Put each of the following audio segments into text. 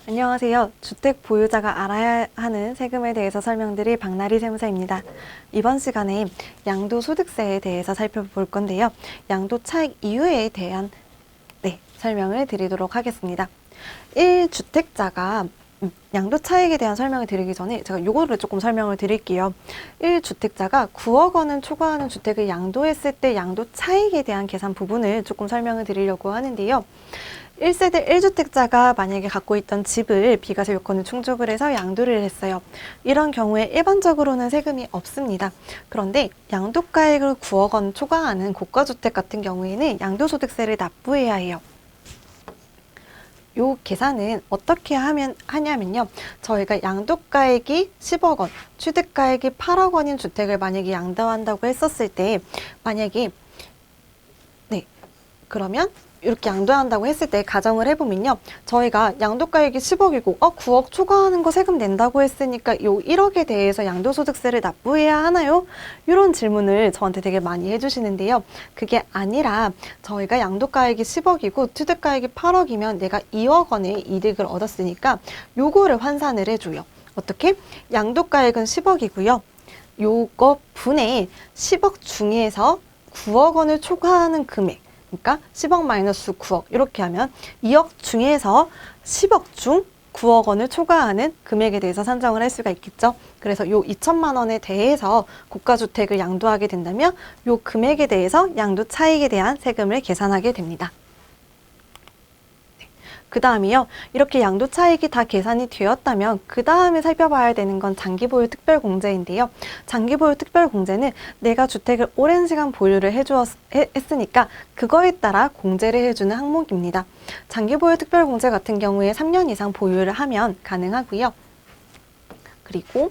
안녕하세요. 주택 보유자가 알아야 하는 세금에 대해서 설명드릴 박나리 세무사입니다. 이번 시간에 양도소득세에 대해서 살펴볼 건데요. 양도 차익 이유에 대한 설명을 드리도록 하겠습니다. 1주택자가 양도 차익에 대한 설명을 드리기 전에 제가 요거를 조금 설명을 드릴게요. 1주택자가 9억 원을 초과하는 주택을 양도했을 때 양도 차익에 대한 계산 부분을 조금 설명을 드리려고 하는데요. 1세대 1주택자가 만약에 갖고 있던 집을 비과세 요건을 충족을 해서 양도를 했어요. 이런 경우에 일반적으로는 세금이 없습니다. 그런데 양도가액을 9억 원 초과하는 고가주택 같은 경우에는 양도소득세를 납부해야 해요. 요 계산은 어떻게 하냐면요. 저희가 양도가액이 10억 원, 취득가액이 8억 원인 주택을 만약에 양도한다고 했었을 때 만약에 그러면 이렇게 양도한다고 했을 때 가정을 해보면요. 저희가 양도가액이 10억이고 9억 초과하는 거 세금 낸다고 했으니까 요 1억에 대해서 양도소득세를 납부해야 하나요? 이런 질문을 저한테 되게 많이 해주시는데요. 그게 아니라 저희가 양도가액이 10억이고 취득가액이 8억이면 내가 2억 원의 이득을 얻었으니까 요거를 환산을 해줘요. 어떻게? 양도가액은 10억이고요. 요거 분의 10억 중에서 9억 원을 초과하는 금액, 그러니까 10억 마이너스 9억 이렇게 하면 2억 중에서 10억 중 9억 원을 초과하는 금액에 대해서 산정을 할 수가 있겠죠. 그래서 요 2천만 원에 대해서 고가주택을 양도하게 된다면 요 금액에 대해서 양도 차익에 대한 세금을 계산하게 됩니다. 그 다음이요. 이렇게 양도 차익이 다 계산이 되었다면 그 다음에 살펴봐야 되는 건 장기보유 특별공제인데요. 장기보유 특별공제는 내가 주택을 오랜 시간 보유를 했으니까 그거에 따라 공제를 해주는 항목입니다. 장기보유 특별공제 같은 경우에 3년 이상 보유를 하면 가능하고요. 그리고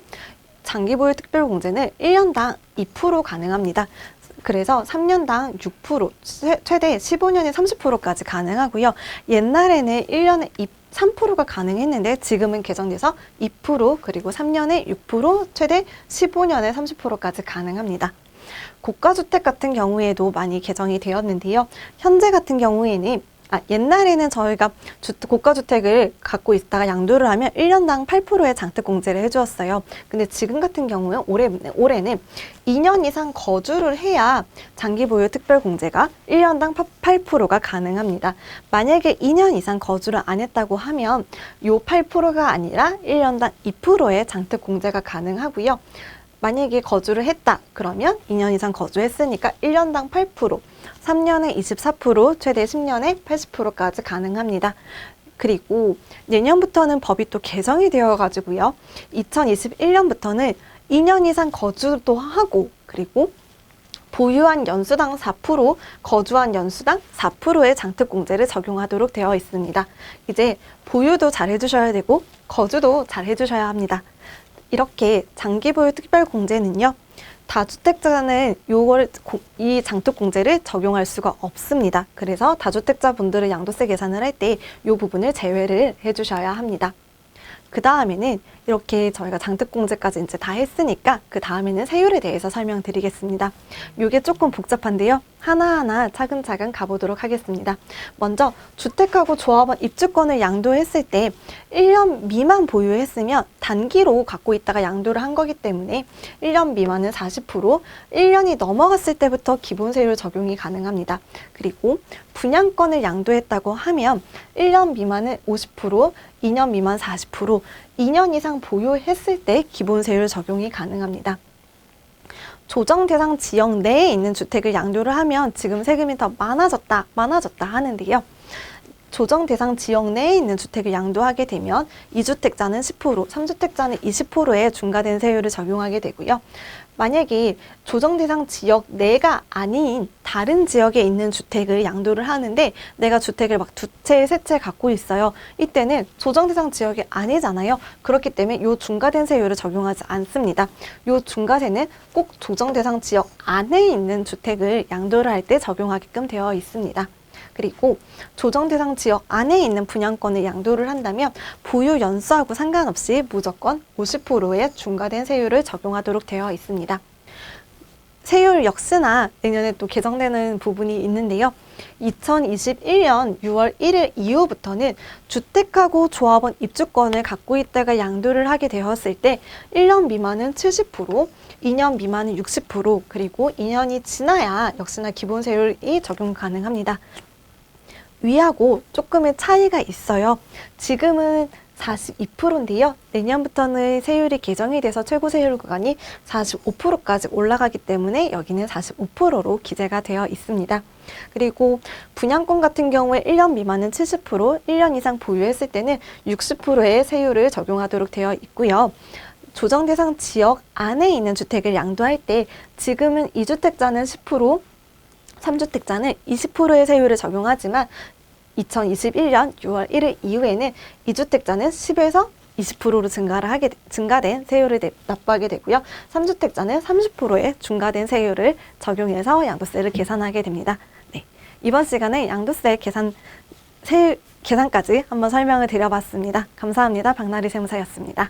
장기보유 특별공제는 1년당 2% 가능합니다. 그래서 3년당 6%, 최대 15년에 30%까지 가능하고요. 옛날에는 1년에 3%가 가능했는데 지금은 개정돼서 2% 그리고 3년에 6%, 최대 15년에 30%까지 가능합니다. 고가주택 같은 경우에도 많이 개정이 되었는데요. 현재 같은 경우에는 옛날에는 저희가 고가주택을 갖고 있다가 양도를 하면 1년당 8%의 장특공제를 해주었어요. 근데 지금 같은 경우는 올해는 2년 이상 거주를 해야 장기보유 특별공제가 1년당 8%가 가능합니다. 만약에 2년 이상 거주를 안 했다고 하면 요 8%가 아니라 1년당 2%의 장특공제가 가능하고요. 만약에 거주를 했다 그러면 2년 이상 거주했으니까 1년당 8%, 3년에 24%, 최대 10년에 80%까지 가능합니다. 그리고 내년부터는 법이 또 개정이 되어 가지고요. 2021년부터는 2년 이상 거주도 하고 그리고 보유한 연수당 4%, 거주한 연수당 4%의 장특공제를 적용하도록 되어 있습니다. 이제 보유도 잘 해주셔야 되고 거주도 잘 해주셔야 합니다. 이렇게 장기보유 특별공제는요. 다주택자는 이 장특공제를 적용할 수가 없습니다. 그래서 다주택자 분들은 양도세 계산을 할 때 이 부분을 제외를 해주셔야 합니다. 그 다음에는 이렇게 저희가 장특공제까지 이제 다 했으니까 그 다음에는 세율에 대해서 설명드리겠습니다. 이게 조금 복잡한데요. 하나하나 차근차근 가보도록 하겠습니다. 먼저 주택하고 조합원 입주권을 양도했을 때 1년 미만 보유했으면 단기로 갖고 있다가 양도를 한 거기 때문에 1년 미만은 40%, 1년이 넘어갔을 때부터 기본세율 적용이 가능합니다. 그리고 분양권을 양도했다고 하면 1년 미만은 50%, 2년 미만 40%, 2년 이상 보유했을 때 기본세율 적용이 가능합니다. 조정 대상 지역 내에 있는 주택을 양도를 하면 지금 세금이 더 많아졌다 하는데요. 조정 대상 지역 내에 있는 주택을 양도하게 되면 2주택자는 10%, 3주택자는 20%의 중과된 세율을 적용하게 되고요. 만약에 조정 대상 지역 내가 아닌 다른 지역에 있는 주택을 양도를 하는데 내가 주택을 막 2채, 3채 갖고 있어요. 이때는 조정 대상 지역이 아니잖아요. 그렇기 때문에 이 중과된 세율을 적용하지 않습니다. 이 중과세는 꼭 조정 대상 지역 안에 있는 주택을 양도를 할 때 적용하게끔 되어 있습니다. 그리고 조정 대상 지역 안에 있는 분양권을 양도를 한다면 보유 연수하고 상관없이 무조건 50%의 중과된 세율을 적용하도록 되어 있습니다. 세율 역시나 내년에 또 개정되는 부분이 있는데요. 2021년 6월 1일 이후부터는 주택하고 조합원 입주권을 갖고 있다가 양도를 하게 되었을 때 1년 미만은 70%, 2년 미만은 60%, 그리고 2년이 지나야 역시나 기본세율이 적용 가능합니다. 위하고 조금의 차이가 있어요. 지금은 42%인데요. 내년부터는 세율이 개정이 돼서 최고 세율 구간이 45%까지 올라가기 때문에 여기는 45%로 기재가 되어 있습니다. 그리고 분양권 같은 경우에 1년 미만은 70%, 1년 이상 보유했을 때는 60%의 세율을 적용하도록 되어 있고요. 조정 대상 지역 안에 있는 주택을 양도할 때 지금은 2주택자는 10%, 3주택자는 20%의 세율을 적용하지만 2021년 6월 1일 이후에는 2주택자는 10에서 20%로 증가된 세율을 납부하게 되고요. 3주택자는 30%의 중과된 세율을 적용해서 양도세를 계산하게 됩니다. 네, 이번 시간에 양도세 계산까지 한번 설명을 드려봤습니다. 감사합니다. 박나리 세무사였습니다.